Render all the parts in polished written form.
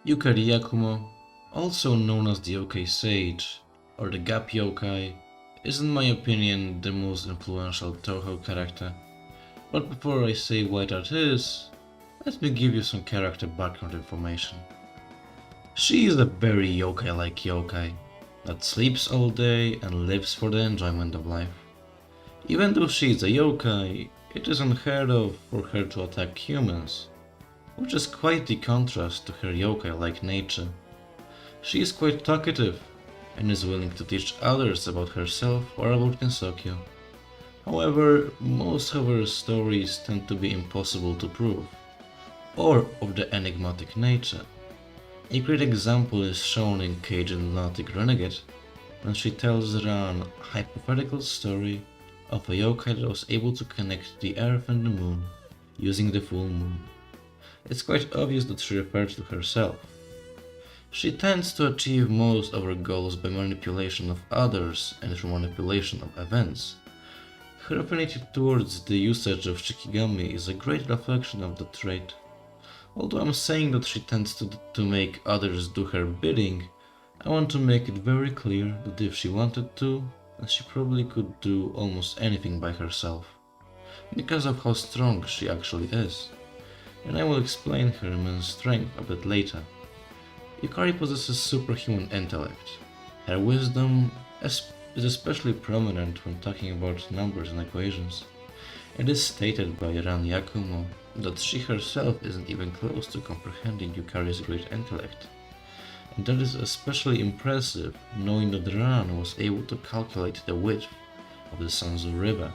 Yukari Yakumo, also known as the Yokai Sage or the Gap Yokai, is in my opinion the most influential touhou character. But before I say why that is, let me give you some character background information. She is a very yokai-like yokai that sleeps all day and lives for the enjoyment of life. Even though she is a yokai, it is unheard of for her to attack humans, which is quite the contrast to her yokai-like nature. She is quite talkative and is willing to teach others about herself or about Kensokyo. However, most of her stories tend to be impossible to prove, or of the enigmatic nature. A great example is shown in Cajun Lunatic Renegade, when she tells Ran a hypothetical story of a yokai that was able to connect the earth and the moon using the full moon. It's quite obvious that she refers to herself. She tends to achieve most of her goals by manipulation of others and through manipulation of events. Her affinity towards the usage of Shikigami is a great reflection of that trait. Although I'm saying that she tends to make others do her bidding, I want to make it very clear that if she wanted to, then she probably could do almost anything by herself, because of how strong she actually is. And I will explain her immense strength a bit later. Yukari possesses superhuman intellect. Her wisdom is especially prominent when talking about numbers and equations. It is stated by Ran Yakumo that she herself isn't even close to comprehending Yukari's great intellect. And that is especially impressive knowing that Ran was able to calculate the width of the Sanzu River.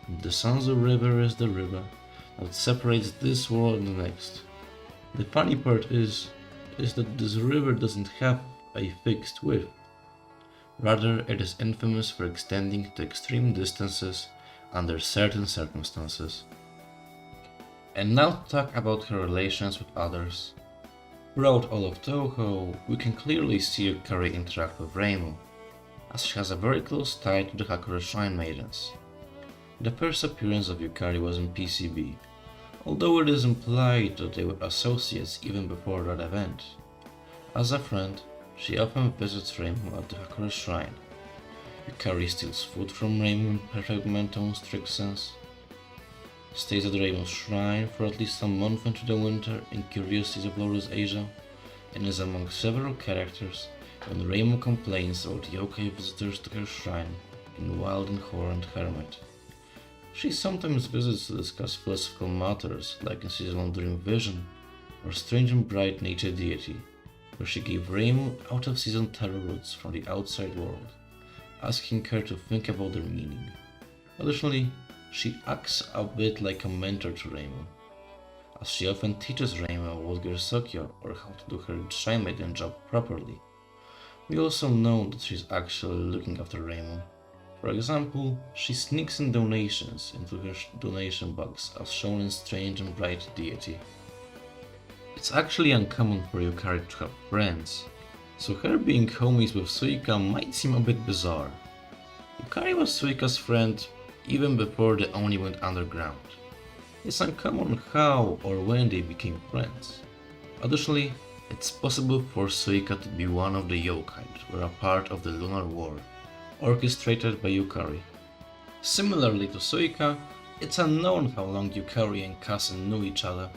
And the Sanzu River is the river that separates this world and the next. The funny part is that this river doesn't have a fixed width. Rather, it is infamous for extending to extreme distances under certain circumstances. And now to talk about her relations with others. Throughout all of Touhou, we can clearly see Yukari interact with Reimu, as she has a very close tie to the Hakura Shrine Maidens. The first appearance of Yukari was in PCB, although it is implied that they were associates even before that event. As a friend, she often visits Reimu at the Hakura Shrine. Yukari steals food from Reimu in perfect mental strict sense, stays at Reimu's shrine for at least a month into the winter in Curiosities of Lotus Asia, and is among several characters when Reimu complains about yokai visitors to her shrine in Wild and Horned Hermit. She sometimes visits to discuss philosophical matters like in Seasonal Dream Vision or Strange and Bright Nature Deity, where she gave Reimu out-of-season tarot roots from the outside world, asking her to think about their meaning. Additionally, she acts a bit like a mentor to Reimu, as she often teaches Reimu about Gersokyo or how to do her Shrine Maiden job properly. We also know that she's actually looking after Reimu. For example, she sneaks in donations into her donation box as shown in Strange and Bright Deity. It's actually uncommon for Yukari to have friends, so her being homies with Suika might seem a bit bizarre. Yukari was Suika's friend even before the Oni went underground. It's uncommon how or when they became friends. Additionally, it's possible for Suika to be one of the yokai that were a part of the Lunar War, orchestrated by Yukari. Similarly to Suika, it's unknown how long Yukari and Kasen knew each other.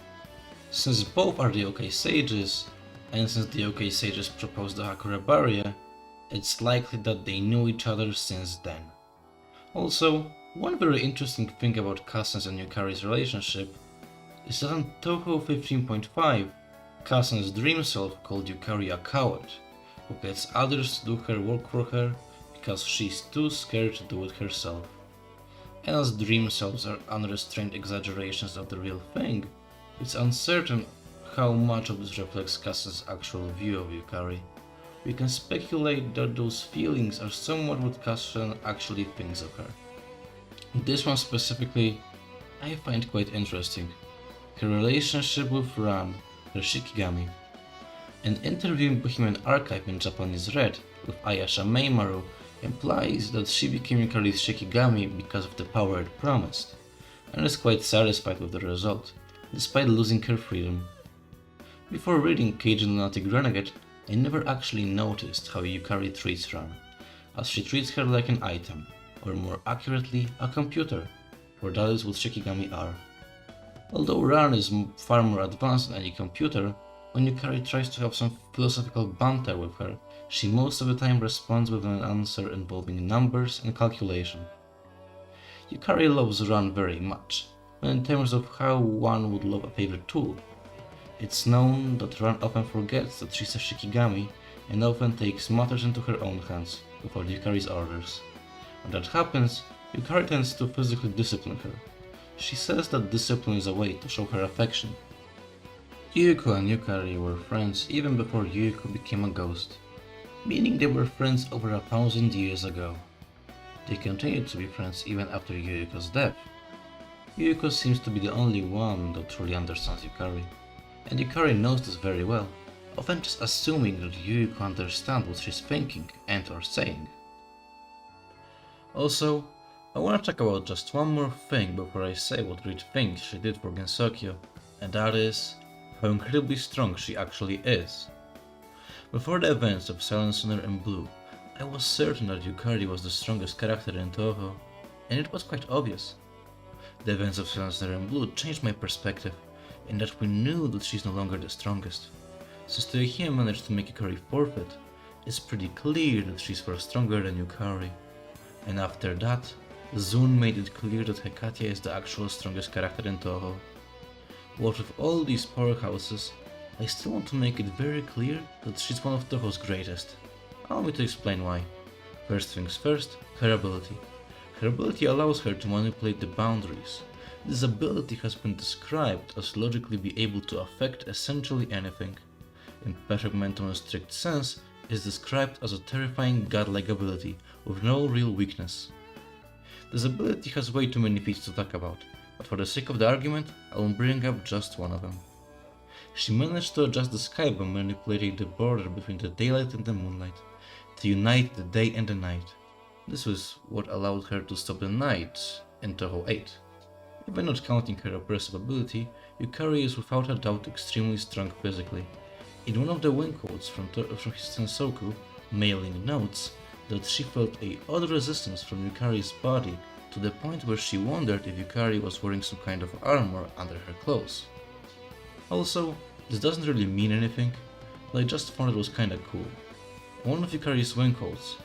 Since both are the yokai sages, and since the yokai sages proposed the Hakura barrier, it's likely that they knew each other since then. Also, one very interesting thing about Kasen's and Yukari's relationship is that in Touhou 15.5, Kasen's dream self called Yukari a coward, who gets others to do her work for her because she's too scared to do it herself. And as dream selves are unrestrained exaggerations of the real thing, it's uncertain how much of this reflects Kasen's actual view of Yukari. We can speculate that those feelings are somewhat what Kasen actually thinks of her. This one specifically, I find quite interesting. Her relationship with Ran, her Shikigami. An interview in Bohemian Archive in Japanese Red with Ayasha Meimaru implies that she became Yukari's Shikigami because of the power it promised, and is quite satisfied with the result, despite losing her freedom. Before reading Cage Lunatic Renegade, I never actually noticed how Yukari treats Ran, as she treats her like an item, or more accurately, a computer, for that is what Shikigami are. Although Ran is far more advanced than any computer, when Yukari tries to have some philosophical banter with her, she most of the time responds with an answer involving numbers and calculation. Yukari loves Ran very much, but in terms of how one would love a favorite tool. It's known that Ran often forgets that she's a Shikigami and often takes matters into her own hands without Yukari's orders. When that happens, Yukari tends to physically discipline her. She says that discipline is a way to show her affection. Yuko and Yukari were friends even before Yuko became a ghost, meaning they were friends over 1,000 years ago. They continued to be friends even after Yuko's death. Yuko seems to be the only one that truly understands Yukari, and Yukari knows this very well, often just assuming that Yuko understands what she's thinking and or saying. Also, I want to talk about just one more thing before I say what great things she did for Gensokyo, and that is how incredibly strong she actually is. Before the events of Silent Sinner and Blue, I was certain that Yukari was the strongest character in Touhou, and it was quite obvious. The events of Silent Sinner and Blue changed my perspective, in that we knew that she's no longer the strongest. Since Toyohime managed to make Yukari forfeit, it's pretty clear that she's far stronger than Yukari. And after that, Zun made it clear that Hekatia is the actual strongest character in Touhou. What with all these powerhouses, I still want to make it very clear that she's one of Touhou's greatest. Allow me to explain why. First things first, her ability. Her ability allows her to manipulate the boundaries. This ability has been described as logically be able to affect essentially anything. In perfect mental and strict sense, it is described as a terrifying godlike ability with no real weakness. This ability has way too many feats to talk about, but for the sake of the argument, I will bring up just one of them. She managed to adjust the sky by manipulating the border between the daylight and the moonlight, to unite the day and the night. This was what allowed her to stop the night in Touhou 8. Even not counting her oppressive ability, Yukari is without a doubt extremely strong physically. In one of the wing quotes from his Sensoku, Mailing notes that she felt a odd resistance from Yukari's body to the point where she wondered if Yukari was wearing some kind of armor under her clothes. Also, this doesn't really mean anything, but I just found it was kinda cool. In one of Yukari's wing quotes,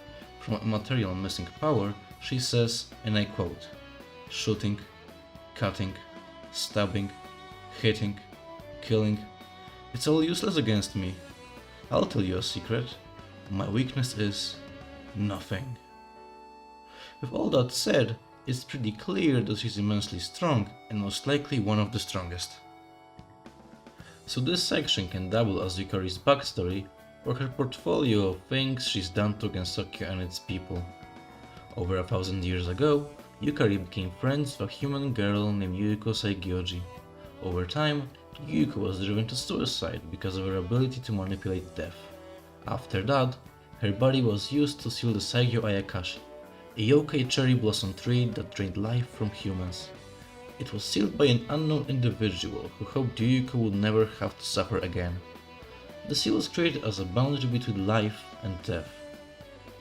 from a material missing power, she says, and I quote, "Shooting, cutting, stabbing, hitting, killing, it's all useless against me. I'll tell you a secret, my weakness is nothing." With all that said, it's pretty clear that she's immensely strong and most likely one of the strongest. So this section can double as Yukari's backstory or her portfolio of things she's done to Gensokyo and its people. Over 1,000 years ago, Yukari became friends with a human girl named Yuko Saigyoji. Over time, Yuko was driven to suicide because of her ability to manipulate death. After that, her body was used to seal the Saigyo Ayakashi, a yokai cherry blossom tree that drained life from humans. It was sealed by an unknown individual who hoped Yuko would never have to suffer again. The seal was created as a boundary between life and death.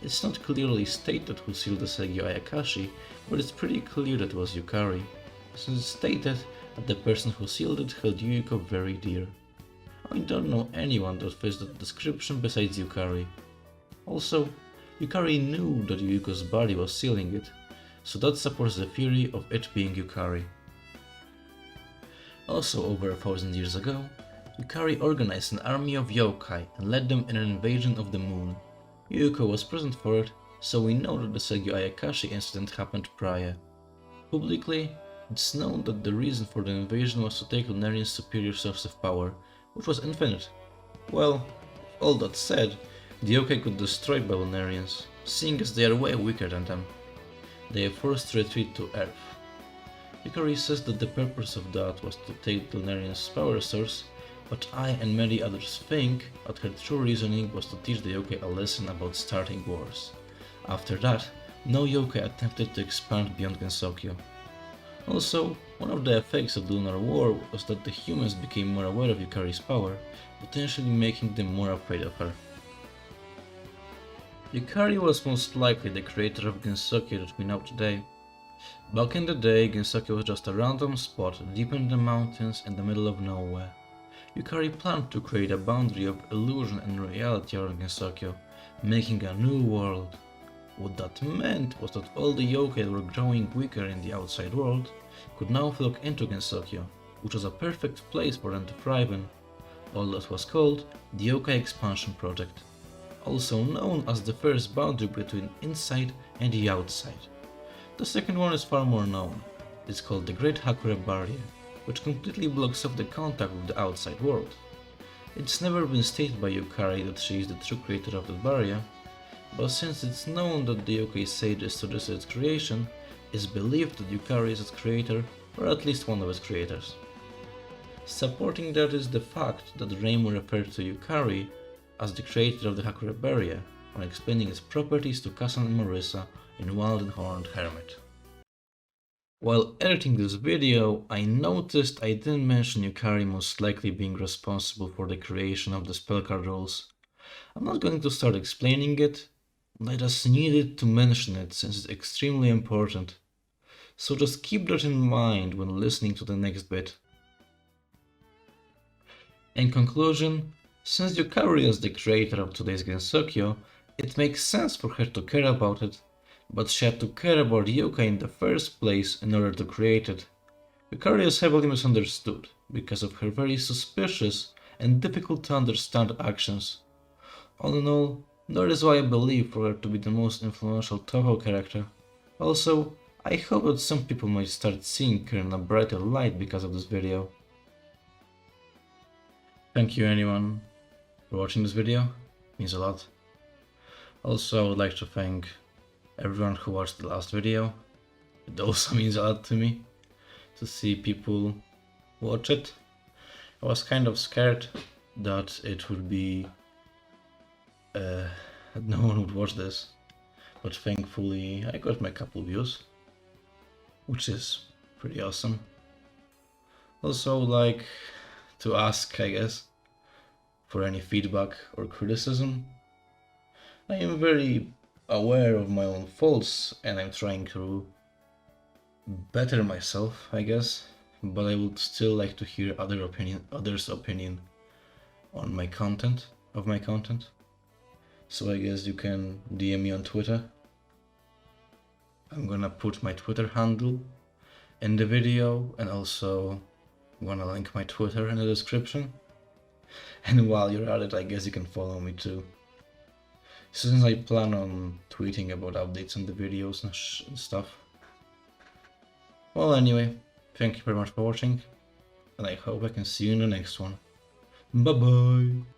It's not clearly stated who sealed the Saigyo Ayakashi, but it's pretty clear that it was Yukari, since it's stated that the person who sealed it held Yuko very dear. I don't know anyone that fits that description besides Yukari. Also, Yukari knew that Yuko's body was sealing it, so that supports the theory of it being Yukari. Also, over 1,000 years ago, Yukari organized an army of yokai and led them in an invasion of the moon. Yuko was present for it, so we know that the Saigyo Ayakashi incident happened prior. Publicly, it's known that the reason for the invasion was to take Lunarian's superior source of power, which was infinite. Well, all that said, the yokai could destroy Lunarians, seeing as they are way weaker than them. They are forced to retreat to Earth. Yukari says that the purpose of that was to take Lunarian's power source, but I and many others think that her true reasoning was to teach the yokai a lesson about starting wars. After that, no yokai attempted to expand beyond Gensokyo. Also, One of the effects of the Lunar War was that the humans became more aware of Yukari's power, potentially making them more afraid of her. Yukari was most likely the creator of Gensokyo that we know today. Back in the day, Gensokyo was just a random spot deep in the mountains in the middle of nowhere. Yukari planned to create a boundary of illusion and reality around Gensokyo, making a new world. What that meant was that all the yokai that were growing weaker in the outside world could now flock into Gensokyo, which was a perfect place for them to thrive in. All that was called the Yokai Expansion Project, also known as the first boundary between inside and the outside. The second one is far more known. It's called the Great Hakura Barrier, which completely blocks off the contact with the outside world. It's never been stated by Yukari that she is the true creator of the barrier, but since it's known that the yokai sage suggested its creation, it's believed that Yukari is its creator, or at least one of its creators. Supporting that is the fact that Reimu referred to Yukari as the creator of the Hakura Barrier when explaining its properties to Kasan and Marissa in Wild and Horned Hermit. While editing this video, I noticed I didn't mention Yukari most likely being responsible for the creation of the spellcard rules. I'm not going to start explaining it, but I just needed to mention it since it's extremely important. So just keep that in mind when listening to the next bit. In conclusion, since Yukari is the creator of today's Gensokyo, it makes sense for her to care about it, but she had to care about yokai in the first place in order to create it. Yukari is heavily misunderstood because of her very suspicious and difficult to understand actions. All in all, that is why I believe for her to be the most influential touhou character. Also, I hope that some people might start seeing her in a brighter light because of this video. Thank you anyone for watching this video, it means a lot. Also, I would like to thank everyone who watched the last video. It also means a lot to me to see people watch it. I was kind of scared that it would be no one would watch this, but thankfully I got my couple views, which is pretty awesome. Also, like to ask, I guess, for any feedback or criticism. I am very aware of my own faults and I'm trying to better myself, I guess, but I would still like to hear others' opinion on my content, So I guess you can DM me on Twitter. I'm gonna put my Twitter handle in the video and also I'm gonna link my Twitter in the description. And while you're at it, I guess you can follow me too. Since I plan on tweeting about updates on the videos and stuff. Well, anyway, thank you very much for watching, and I hope I can see you in the next one. Bye bye!